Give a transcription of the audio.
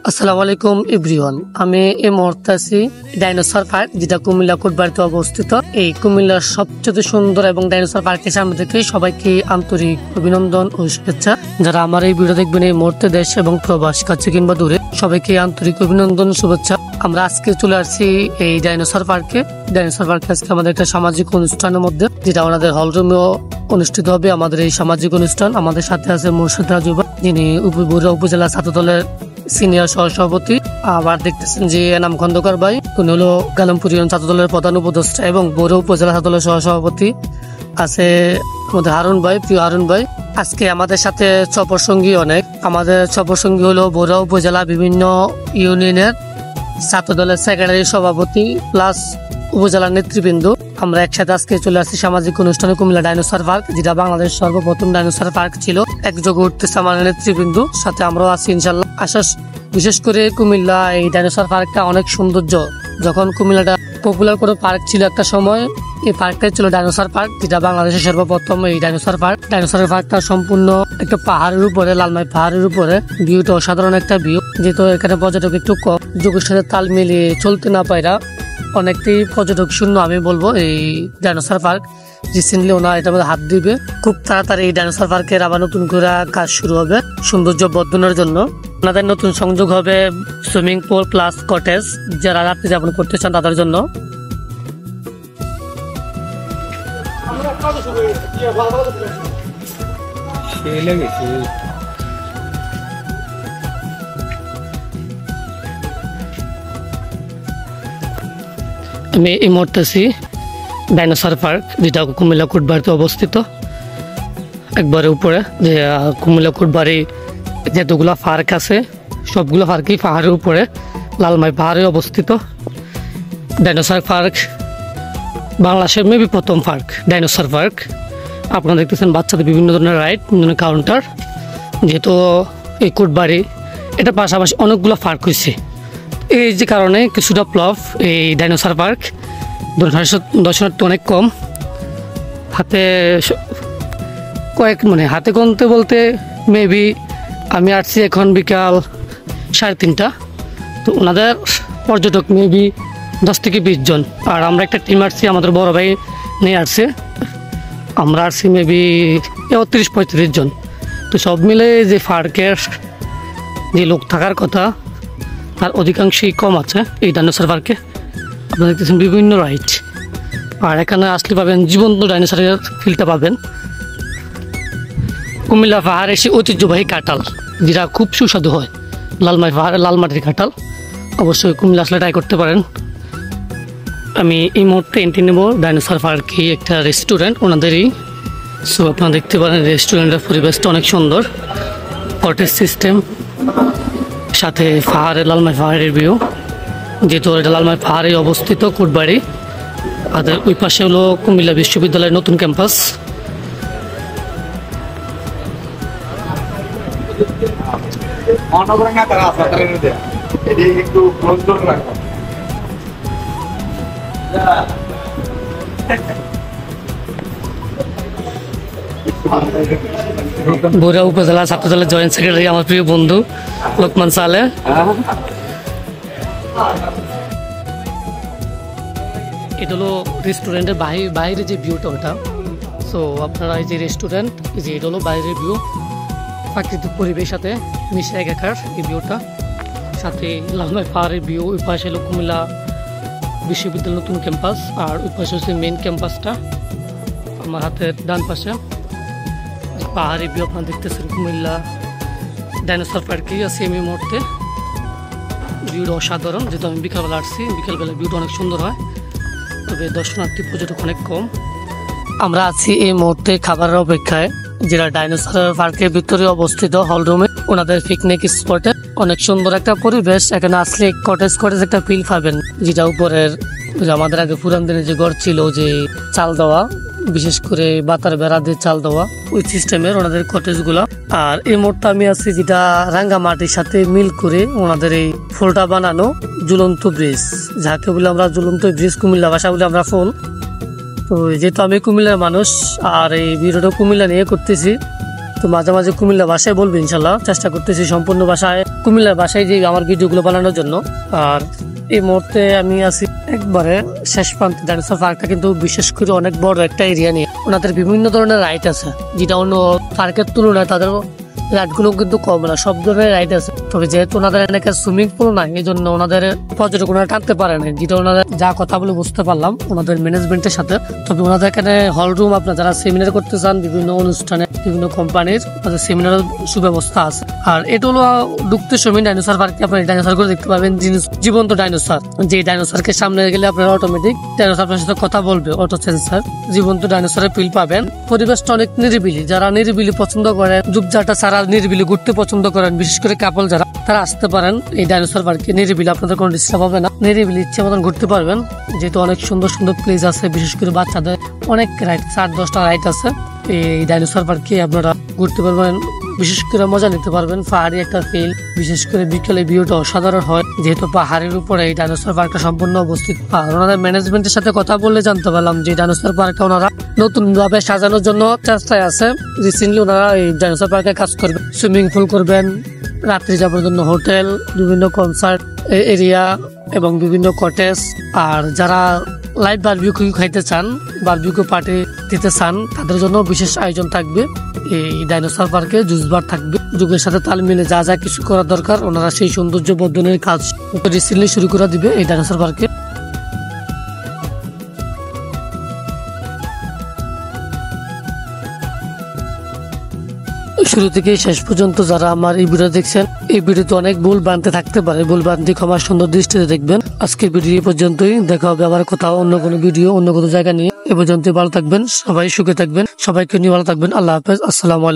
আসসালামু আলাইকুম এভরিওয়ান। আমি এই মুহূর্তে আছি ডাইনোসর পার্ক, যেটা কুমিল্লা কোটবাড়িতে অবস্থিত। এই কুমিল্লার সবচেয়ে সুন্দর এবং ডাইনোসর পার্কের সামনে থেকে সবাইকে আন্তরিক অভিনন্দন ও শুভেচ্ছা। যারা আমার এই ভিডিও দেখবেন এই মুহূর্তে দেশ এবং প্রবাস কাছে কিংবা দূরে, সবাইকে আন্তরিক অভিনন্দন শুভেচ্ছা। আমরা আজকে চলে আসছি এই ডাইনোসর পার্কে। ডাইনোসর পার্কে আজকে আমাদের একটা সামাজিক অনুষ্ঠানের মধ্যে, যেটা আমাদের হলরুমেও অনুষ্ঠিত হবে। আমাদের এই সামাজিক অনুষ্ঠান, আমাদের সাথে আছে মুর্শিদ রাজুবা, যিনি বগুড়া উপজেলা ছাত্রদলের সিনিয়র সহসভাপতি। আবার দেখতেছেন যে এনাম খন্দকার ভাই, উনি হলো গালামপুর ইউনিয়ন ছাত্রদলের প্রধান উপদেষ্টা এবং বগুড়া উপজেলা ছাত্রদলের সহসভাপতি। আছে আমাদের হারুন ভাই, প্রিয় হারুন ভাই। আজকে আমাদের সাথে সফরসঙ্গী অনেক। আমাদের সফরসঙ্গী হলো বগুড়া উপজেলা বিভিন্ন ইউনিয়নের ছাত্রদলের সেক্রেটারি, সভাপতি প্লাস উপজেলার নেতৃবৃন্দ। আমরা একসাথে আজকে চলে আসছি সামাজিক অনুষ্ঠানে কুমিল্লা ডাইনোসর পার্ক, যেটা বাংলাদেশ সর্বপ্রথম ডাইনোসর পার্ক ছিল। একযোগে উঠতেছে আমার নেতৃবৃন্দ, সাথে আমরাও আছি ইনশাল্লাহ। বিশেষ করে কুমিল্লা এই ডাইনোসর পার্কটা অনেক সৌন্দর্য। যখন কুমিল্লাটা পপুলার কোনো পার্ক ছিল একটা সময়, এই পার্কটাই ছিল ডাইনোসর পার্ক, যেটা বাংলাদেশের সর্বপ্রথম এই ডাইনোসর পার্ক। ডাইনোসর পার্কটা সম্পূর্ণ একটা পাহাড়ের উপরে, লালমাই পাহাড়ের উপরে। ভিউটা অসাধারণ একটা ভিউ, যেহেতু এখানে পর্যটক একটু কম, যুগের সাথে তাল মিলিয়ে চলতে না পাইরা অনেকটাই পর্যটক শূন্য আমি বলবো এই ডাইনোসর পার্ক। রিসেন্টলি ওনারা এটার মধ্যে হাত দিবে। খুব তাড়াতাড়ি এই ডাইনোসর পার্কের আবার নতুন করে কাজ শুরু হবে সৌন্দর্য বর্ধনের জন্য। ওনাদের নতুন সংযোগ হবে সুইমিং পুল প্লাস কটেজ, যারা রাত্রি যাপন করতে চান তাদের জন্য। আমি এই মুহূর্তে আছি ডাইনোসর পার্ক, যেটা কুমিল্লা কোটবাড়িতে অবস্থিত। একবারে উপরে যে কুমিল্লা কোটবাড়ি যতগুলো পার্ক আছে, সবগুলো পার্কই পাহাড়ের উপরে, লালমাই পাহাড়ে অবস্থিত। ডাইনোসর পার্ক বাংলাদেশের মেবি প্রথম পার্ক, ডাইনোসর পার্ক। আপনারা দেখতেছেন বাচ্চাদের বিভিন্ন ধরনের রাইড, বিভিন্ন কাউন্টার। যেহেতু এই কোটবাড়ি, এটার পাশাপাশি অনেকগুলো পার্ক হয়েছে, এই যে কারণে কিছুটা প্লফ এই ডাইনোসর পার্ক। দর্শনার্থী অনেক কম, হাতে হাতে গুনতে বলতে মেবি আমি আসছি এখন বিকাল 3:30। তো ওনাদের পর্যটক মেবি 10 থেকে 20 জন। আর আমরা একটা টিম আসছি, আমাদের বড় ভাই নিয়ে আসছে। আমরা আসছি মেবি 30-35 জন। তো সব মিলে যে পার্কের যে লোক থাকার কথা, তার অধিকাংশই কম আছে এই ডাইনোসর পার্কে। আপনারা দেখতেছেন বিভিন্ন রাইড, আর এখানে আসলে পাবেন জীবন্ত ডাইনোসরের ফিলটা পাবেন। কুমিল্লা পাহাড়ে এসে ঐতিহ্যবাহী কাঁঠাল, যেটা খুব সুস্বাদু হয়, লালমাই পাহাড়ে লাল মাটির কাঁঠাল। অবশ্যই কুমিল্লা আসলে ট্রাই করতে পারেন। আমি এই মুহূর্তে এন্ট্রি নেব ডাইনোসর পার্কে একটা রেস্টুরেন্ট ওনাদেরই। সো আপনারা দেখতে পারেন রেস্টুরেন্টের পরিবেশটা অনেক সুন্দর, কটেজ সিস্টেম, সাথে পাহাড়ে লালমাই পাহাড়ের ভিউ। যেহেতু এটা লালমাই পাহাড়ে অবস্থিত কোটবাড়ি, আর ওই পাশে হলো কুমিল্লা বিশ্ববিদ্যালয়ের নতুন ক্যাম্পাস। বগুড়া উপজেলা ছাত্রদলের জয়েন্ট সেক্রেটারি, আমার প্রিয় বন্ধু লোকমান সালে। এটা হলো রেস্টুরেন্টের বাইরে যে ভিউটা ওটা। সো আপনারা এই যে রেস্টুরেন্ট, এই যে এটা হলো বাইরের ভিউ, প্রাকৃতিক পরিবেশের সাথে মিশে একাকার এই ভিউটা, সাথে লালমাই পাহাড়ের ভিউ। ওই পাশে হলো কুমিল্লা বিশ্ববিদ্যালয় নতুন ক্যাম্পাস, আর ওই পাশে হচ্ছে মেইন ক্যাম্পাসটা। আমার হাতের ডান পাশে পাহাড়ি ভিউ আপনারা দেখতেছেন। কুমিল্লা ডাইনোসর পার্কেই আছি আমি মুহূর্তে। ভিউটা অসাধারণ, যেহেতু আমি বিকালবেলা আসছি, বিকালবেলা ভিউটা অনেক সুন্দর হয়, তবে দর্শনার্থী পর্যটক অনেক কম। আমরা আছি এই মুহূর্তে খাবারের অপেক্ষায়, যেটা ডাইনোসর পার্কের ভিতরে অবস্থিত হলরুমে, ওনাদের পিকনিক স্পটে। অনেক সুন্দর একটা পরিবেশ, এখানে আসলে কটেজ একটা ফিল পাবেন, যেটা উপরের আমাদের আগে পুরান দিনে যে ঘর ছিল, যে চাল দেওয়া, বিশেষ করে বাতার বেড়া দিয়ে চাল দেওয়া, ওই সিস্টেমের ওনাদের কটেজ গুলা। আর এই মুহূর্তে আমি আছি যেটা রাঙ্গা মাটির সাথে মিল করে ওনাদের এই ফুলটা বানানো ঝুলন্ত ব্রিজ, যাকে বলে আমরা ঝুলন্ত ব্রিজ, কুমিল্লা ভাষা বলে আমরা ফুল। তো যেহেতু আমি কুমিল্লার মানুষ আর এই ভিডিওটা কুমিল্লা নিয়ে করতেছি, তো মাঝে মাঝে কুমিল্লা ভাষায় বলবো, ইনশাল্লাহ চেষ্টা করতেছি সম্পূর্ণ ভাষায় কুমিল্লার বাসায় যে আমার ভিডিওগুলো বানানোর জন্য। আর এই মুহূর্তে আমি আছি একবারে শেষ প্রান্তে। ডাইনোসর পার্কটা কিন্তু বিশেষ করে অনেক বড় একটা এরিয়া নিয়ে, ওনাদের বিভিন্ন ধরনের রাইড আছে, যেটা অন্য পার্কের তুলনায় তাদের রাইডগুলো কিন্তু কম না, সব ধরনের রাইড আছে। তবে যেহেতু ওনাদের এলাকায় সুইমিং পুল নাই, এই জন্য ওনাদের পর্যটক ওনারা টানতে পারে না, যেটা ওনাদের যা কথা বলে বুঝতে পারলাম ওনাদের ম্যানেজমেন্টের সাথে। তবে ওনাদের এখানে হল রুম, আপনার যারা সেমিনার করতে চান বিভিন্ন অনুষ্ঠানে বিভিন্ন কোম্পানির সেমিনারের সুব্যবস্থা আছে। আর এটা হলো ঢুকতে সময় ডাইনোসর পার্কে আপনার ডাইনোসর করে দেখতে পাবেন, জীবন্ত ডাইনোসর। যে ডাইনোসরকে সামনে গেলে আপনার অটোমেটিক ডাইনোসর আপনার সাথে কথা বলবে, অটো সেন্সার। জীবন্ত ডাইনোসরের ফিল পাবেন। পরিবেশটা অনেক নিরিবিলি, যারা নিরিবিলি পছন্দ করেন, ঝুপঝাটা ছাড়া নিরিবিলি ঘুরতে পছন্দ করেন, বিশেষ করে কাপল যারা, তারা আসতে পারেন এই ডাইনোসর পার্কে। নিরিবিলি আপনাদের কোনো ডিস্টার্ব হবে না, নিরিবিলি ইচ্ছে মতন ঘুরতে পারবেন, যেহেতু অনেক সুন্দর সুন্দর প্লেস আছে। বিশেষ করে বাচ্চাদের অনেক রাইড, 8-10টা রাইড আছে এই ডাইনোসর পার্কে, আপনারা ঘুরতে পারবেন, বিশেষ করে মজা নিতে পারবেন। পাহাড়ি একটা ফিল, বিশেষ করে বিকেলে ভিউটা অসাধারণ হয়, যেহেতু পাহাড়ের উপরে এই ডাইনোসর পার্কটা সম্পূর্ণ অবস্থিত। আর ওনাদের ম্যানেজমেন্টের সাথে কথা বললে জানতে পারলাম যে ডাইনোসর পার্কটা ওনারা নতুন ভাবে সাজানোর জন্য চেষ্টায় আছে। রিসেন্টলি ওনারা এই ডাইনোসর পার্কে কাজ করবেন, সুইমিং পুল করবেন, রাত্রি যাবার জন্য হোটেল, বিভিন্ন কনসার্ট এরিয়া এবং বিভিন্ন কটেজ। আর যারা লাইভ বারবিকিউ খাইতে চান, বারবিকিউ পার্টি দিতে চান, তাদের জন্য বিশেষ আয়োজন থাকবে এই ডাইনোসর পার্কে। জুস বার থাকবে, যুগের সাথে তাল মিলে যা যা কিছু করার দরকার ওনারা সেই সৌন্দর্য বর্ধনের কাজ রিসেন্টলি শুরু করে দিবে এই ডাইনোসর পার্কে। শুরু থেকে শেষ পর্যন্ত যারা আমার এই ভিডিও দেখছেন, এই ভিডিওতে অনেক ভুল ভ্রান্তি থাকতে পারে, ভুল ভ্রান্তি ক্ষমা সুন্দর দৃষ্টিতে দেখবেন। আজকের ভিডিও এই পর্যন্তই, দেখা হবে আবার কোথাও অন্য কোনো ভিডিও অন্য কোনো জায়গা নিয়ে। এ পর্যন্ত ভালো থাকবেন, সবাই সুখে থাকবেন, সবাইকে নিয়ে ভালো থাকবেন। আল্লাহ হাফেজ, আসসালামু আলাইকুম।